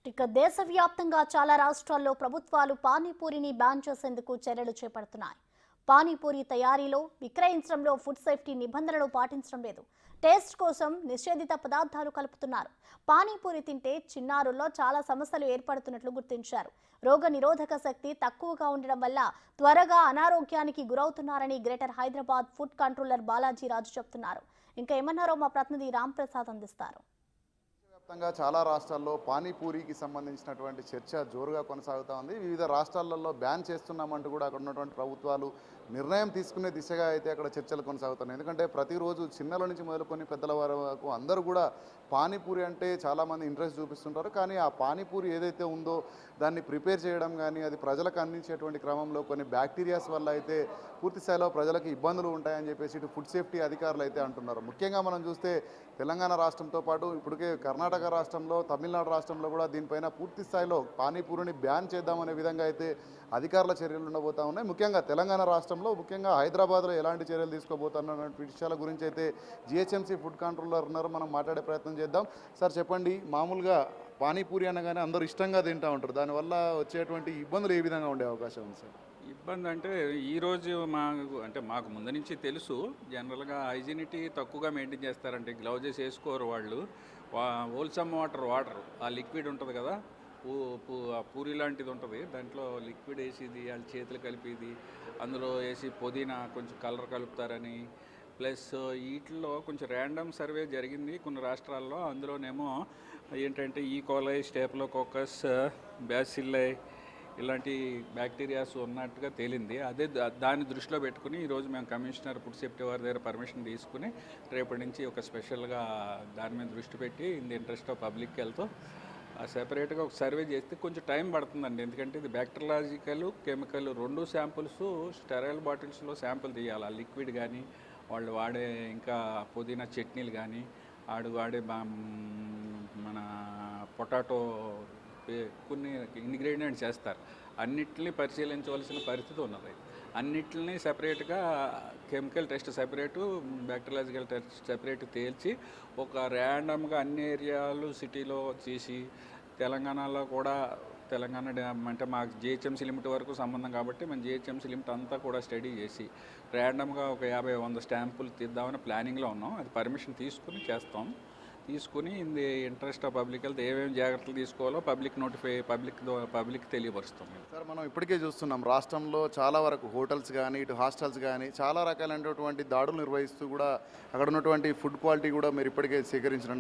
ఇక దేశవ్యాప్తంగా చాలా రాష్ట్రాల్లో ప్రభుత్వాలు పానీపూరిని బ్యాన్ చేసేందుకు చర్యలు చేపడుతున్నాయి. పానీపూరి తయారీలో, విక్రయించడంలో ఫుడ్ సేఫ్టీ నిబంధనలు పాటించడం లేదు. టేస్ట్ కోసం నిషేధిత పదార్థాలు కలుపుతున్నారు. పానీపూరి తింటే చిన్నారుల్లో చాలా సమస్యలు ఏర్పడుతున్నట్లు గుర్తించారు. రోగ నిరోధక శక్తి తక్కువగా ఉండడం వల్ల త్వరగా అనారోగ్యానికి గురవుతున్నారని greater Hyderabad food controller Balaji Raju చెబుతున్నారు. ఇంకా ఏమన్నారో మా ప్రతినిధి రామ్ ప్రసాద్ అందిస్తారు. వ్యాప్తంగా చాలా రాష్ట్రాల్లో పానీపూరికి సంబంధించినటువంటి చర్చ జోరుగా కొనసాగుతూ ఉంది. వివిధ రాష్ట్రాలలో బ్యాన్ చేస్తున్నామంటూ కూడా అక్కడ ఉన్నటువంటి ప్రభుత్వాలు నిర్ణయం తీసుకునే దిశగా అయితే అక్కడ చర్చలు కొనసాగుతున్నాయి. ఎందుకంటే ప్రతిరోజు చిన్నల నుంచి మొదలుకొని పెద్దల వరకు అందరూ కూడా పానీపూరి అంటే చాలామంది ఇంట్రెస్ట్ చూపిస్తుంటారు. కానీ ఆ పానీపూరి ఏదైతే ఉందో దాన్ని ప్రిపేర్ చేయడం కానీ అది ప్రజలకు అందించేటువంటి క్రమంలో కొన్ని బ్యాక్టీరియాస్ వల్ల అయితే పూర్తి స్థాయిలో ప్రజలకు ఇబ్బందులు ఉంటాయని చెప్పేసి ఇటు ఫుడ్ సేఫ్టీ అధికారులు అయితే అంటున్నారు. ముఖ్యంగా మనం చూస్తే తెలంగాణ రాష్ట్రంతో పాటు ఇప్పటికే కర్ణాటక రాష్ట్రంలో, తమిళనాడు రాష్ట్రంలో కూడా దీనిపైన పూర్తి స్థాయిలో పానీపూరిని బ్యాన్ చేద్దామనే విధంగా అయితే అధికారుల చర్యలు ఉండబోతా ఉన్నాయి. ముఖ్యంగా తెలంగాణ రాష్ట్రంలో, ముఖ్యంగా హైదరాబాద్లో ఎలాంటి చర్యలు తీసుకోబోతున్న విషయాల గురించి అయితే జిహెచ్ఎంసీ ఫుడ్ కంట్రోలర్ ఉన్నారు. మనం మాట్లాడే ప్రయత్నం చేద్దాం. సార్ చెప్పండి, మామూలుగా పానీపూరి అనగానే అందరూ ఇష్టంగా తింటూ ఉంటారు. దానివల్ల వచ్చేటువంటి ఇబ్బందులు ఏ విధంగా ఉండే అవకాశం ఉంది సార్? ఇబ్బంది అంటే ఈరోజు మాకు ముందు నుంచి తెలుసు. జనరల్గా హైజీనిటీ తక్కువగా మెయింటైన్ చేస్తారంటే గ్లౌజెస్ వేసుకోరు వాళ్ళు. హోల్సమ్ వాటర్ ఆ లిక్విడ్ ఉంటుంది కదా, ఆ పూరి లాంటిది ఉంటుంది, దాంట్లో లిక్విడ్ వేసిది వాళ్ళ చేతులు కలిపిది, అందులో వేసి పుదీనా కొంచెం కలర్ కలుపుతారని. ప్లస్ వీటిలో కొంచెం ర్యాండమ్ సర్వే జరిగింది కొన్ని రాష్ట్రాల్లో. అందులోనేమో ఏంటంటే ఈకోలై, స్టేఫిలోకోకస్, బ్యాసిల్లై ఇలాంటి బ్యాక్టీరియాస్ ఉన్నట్టుగా తేలింది. దాన్ని దృష్టిలో పెట్టుకుని ఈరోజు మేము కమిషనర్ ఫుడ్ సేఫ్టీ వారి దగ్గర పర్మిషన్ తీసుకుని రేపటి నుంచి ఒక స్పెషల్గా దాని మీద దృష్టి పెట్టి in the interest of public health సెపరేట్గా ఒక సర్వే చేస్తే కొంచెం టైం పడుతుందండి. ఎందుకంటే ఇది బ్యాక్టీరియాలజికల్, కెమికల్ రెండు శాంపుల్స్ స్టెరైల్ బాటిల్స్లో శాంపుల్ తీయాలి. ఆ లిక్విడ్ కానీ, వాళ్ళు వాడే ఇంకా పుదీనా చట్నీలు కానీ, వాడే మన పొటాటో కొన్ని ఇంగ్రీడియంట్స్ చేస్తారు. అన్నిటిని పరిశీలించవలసిన పరిస్థితి ఉన్నది. అన్నిటిని సెపరేట్గా chemical test separate, bacteriological test separate తేల్చి ఒక ర్యాండమ్గా అన్ని ఏరియాలు సిటీలో చేసి, తెలంగాణలో కూడా అంటే మాకు జిహెచ్ఎంసీ లిమిట్ వరకు సంబంధం కాబట్టి మేము జిహెచ్ఎంసీ లిమిట్ అంతా కూడా స్టడీ చేసి ర్యాండమ్గా ఒక 50-100 స్టాంపులు తీద్దామని ప్లానింగ్లో ఉన్నాం. అది పర్మిషన్ తీసుకుని in the interest of public health ఏమేమి జాగ్రత్తలు తీసుకోవాలో పబ్లిక్ తెలియపరుస్తాం. సార్, మనం ఇప్పటికే చూస్తున్నాం రాష్ట్రంలో చాలా వరకు హోటల్స్ కానీ, ఇటు హాస్టల్స్ కానీ చాలా రకాలైనటువంటి దాడులు నిర్వహిస్తూ కూడా అక్కడ ఉన్నటువంటి ఫుడ్ క్వాలిటీ కూడా మీరు ఇప్పటికే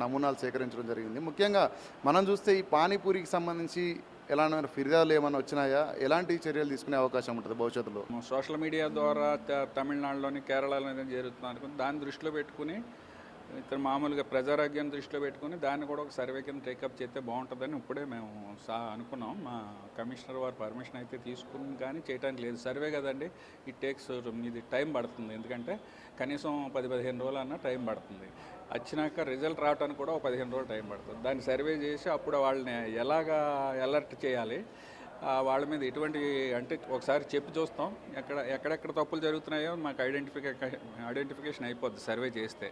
నమూనాలు సేకరించడం జరిగింది. ముఖ్యంగా మనం చూస్తే ఈ పానీపూరికి సంబంధించి ఎలాంటి ఫిర్యాదులు ఏమైనా వచ్చినాయా? ఎలాంటి చర్యలు తీసుకునే అవకాశం ఉంటుంది భవిష్యత్తులో? సోషల్ మీడియా ద్వారా తమిళనాడులోని, కేరళలో జరుగుతుంది. దాన్ని దృష్టిలో పెట్టుకుని మామూలుగా ప్రజారోగ్యాన్ని దృష్టిలో పెట్టుకుని దాన్ని కూడా ఒక సర్వే కింద టేకప్ చేస్తే బాగుంటుందని ఇప్పుడే మేము అనుకున్నాం. మా కమిషనర్ వారి పర్మిషన్ అయితే తీసుకుని కానీ చేయడానికి లేదు. సర్వే కదండి, ఇది టైం పడుతుంది. ఎందుకంటే కనీసం 10-15 రోజులు అన్న టైం పడుతుంది. వచ్చినాక రిజల్ట్ రావడానికి కూడా ఒక 15 రోజులు టైం పడుతుంది. దాన్ని సర్వే చేసి అప్పుడు వాళ్ళని ఎలాగా అలర్ట్ చేయాలి, వాళ్ళ మీద ఎటువంటి అంటే ఒకసారి చెప్పి చూస్తాం. ఎక్కడెక్కడ తప్పులు జరుగుతున్నాయో మాకు ఐడెంటిఫికేషన్ అయిపోద్ది సర్వే చేస్తే.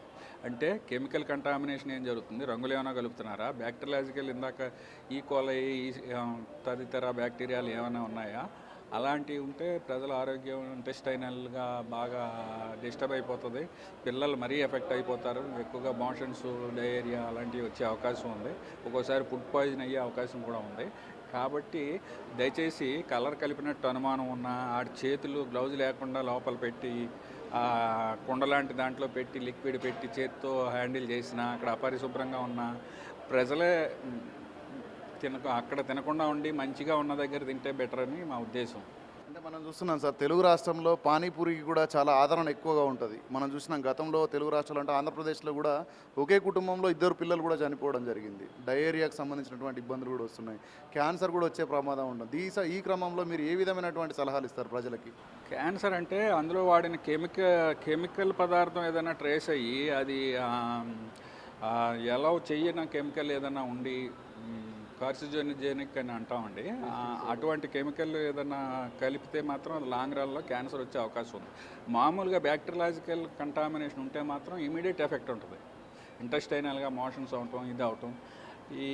అంటే కెమికల్ కంటామినేషన్ ఏం జరుగుతుంది, రంగులు ఏమైనా కలుపుతున్నారా, బ్యాక్టీరియాలజికల్ ఇందాక ఈకోలై తదితర బ్యాక్టీరియాలు ఏమైనా ఉన్నాయా, అలాంటివి ఉంటే ప్రజల ఆరోగ్యం ఇంటెస్టైనల్గా బాగా డిస్టర్బ్ అయిపోతుంది. పిల్లలు మరీ ఎఫెక్ట్ అయిపోతారు. ఎక్కువగా మోషన్స్, డయేరియా అలాంటివి వచ్చే అవకాశం ఉంది. ఒక్కోసారి ఫుడ్ పాయిజన్ అయ్యే అవకాశం కూడా ఉంది. కాబట్టి దయచేసి కలర్ కలిపినట్టు అనుమానం ఉన్న ఆడి చేతులు గ్లౌజ్ లేకుండా లోపల పెట్టి కుండ లాంటి దాంట్లో పెట్టి లిక్విడ్ పెట్టి చేతితో హ్యాండిల్ చేసిన, అక్కడ అపరిశుభ్రంగా ఉన్న ప్రజలే అక్కడ తినకుండా ఉండి మంచిగా ఉన్న దగ్గర తింటే బెటర్ అని మా ఉద్దేశం. అంటే మనం చూస్తున్నాం సార్, తెలుగు రాష్ట్రంలో పానీపూరికి కూడా చాలా ఆదరణ ఎక్కువగా ఉంటుంది. మనం చూసినాం గతంలో తెలుగు రాష్ట్రాలు అంటే ఆంధ్రప్రదేశ్లో కూడా ఒకే కుటుంబంలో 2 పిల్లలు కూడా చనిపోవడం జరిగింది. డయేరియాకి సంబంధించినటువంటి ఇబ్బందులు కూడా వస్తున్నాయి. క్యాన్సర్ కూడా వచ్చే ప్రమాదం ఉంటుంది. ఈ క్రమంలో మీరు ఏ విధమైనటువంటి సలహాలు ఇస్తారు ప్రజలకి? క్యాన్సర్ అంటే అందులో వాడిన కెమికల్ పదార్థం ఏదైనా ట్రేస్ అయ్యి అది ఎలా చెయ్యన కెమికల్ ఏదైనా ఉండి కార్సిజోనిజెనిక్ అని అంటామండి. అటువంటి కెమికల్ ఏదైనా కలిపితే మాత్రం లాంగ్ రన్లో క్యాన్సర్ వచ్చే అవకాశం ఉంది. మామూలుగా బ్యాక్టీరియాలజికల్ కంటామినేషన్ ఉంటే మాత్రం ఇమీడియట్ ఎఫెక్ట్ ఉంటుంది. ఇంటెస్టైనల్గా మోషన్స్ అవటం, ఇది అవటం. ఈ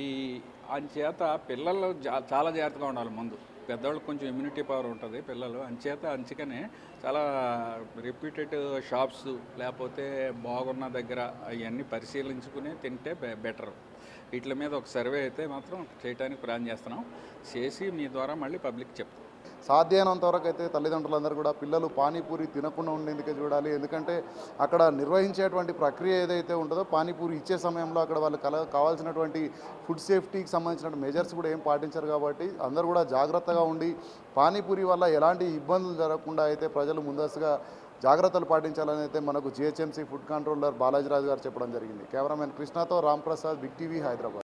అంచేత పిల్లలు చాలా జాగ్రత్తగా ఉండాలి ముందు. పెద్దవాళ్ళకి కొంచెం ఇమ్యూనిటీ పవర్ ఉంటుంది, పిల్లలు అందుకనే చాలా రిప్యూటెడ్ షాప్స్ లేకపోతే బాగున్న దగ్గర అవన్నీ పరిశీలించుకుని తింటే బెటర్. వీటి మీద ఒక సర్వే అయితే మాత్రం చేయడానికి ప్లాన్ చేస్తున్నాం. చేసి మీ ద్వారా మళ్ళీ పబ్లిక్ చెప్తాం. సాధ్యమైనంత వరకు అయితే తల్లిదండ్రులందరూ కూడా పిల్లలు పానీపూరి తినకుండా ఉండేందుకే చూడాలి. ఎందుకంటే అక్కడ నిర్వహించేటువంటి ప్రక్రియ ఏదైతే ఉంటుందో పానీపూరి ఇచ్చే సమయంలో అక్కడ వాళ్ళు కావాల్సినటువంటి ఫుడ్ సేఫ్టీకి సంబంధించిన మెజర్స్ కూడా ఏం పాటించారు. కాబట్టి అందరూ కూడా జాగ్రత్తగా ఉండి పానీపూరి వల్ల ఎలాంటి ఇబ్బందులు జరగకుండా అయితే ప్రజలు ముందస్తుగా జాగ్రత్తలు పాటించాలని అయితే మనకు జిహెచ్ఎంసీ ఫుడ్ కంట్రోలర్ బాలాజీరాజు గారు చెప్పడం జరిగింది. కెమెరామెన్ కృష్ణతో రాంప్రసాద్, బిగ్ టీవీ, హైదరాబాద్.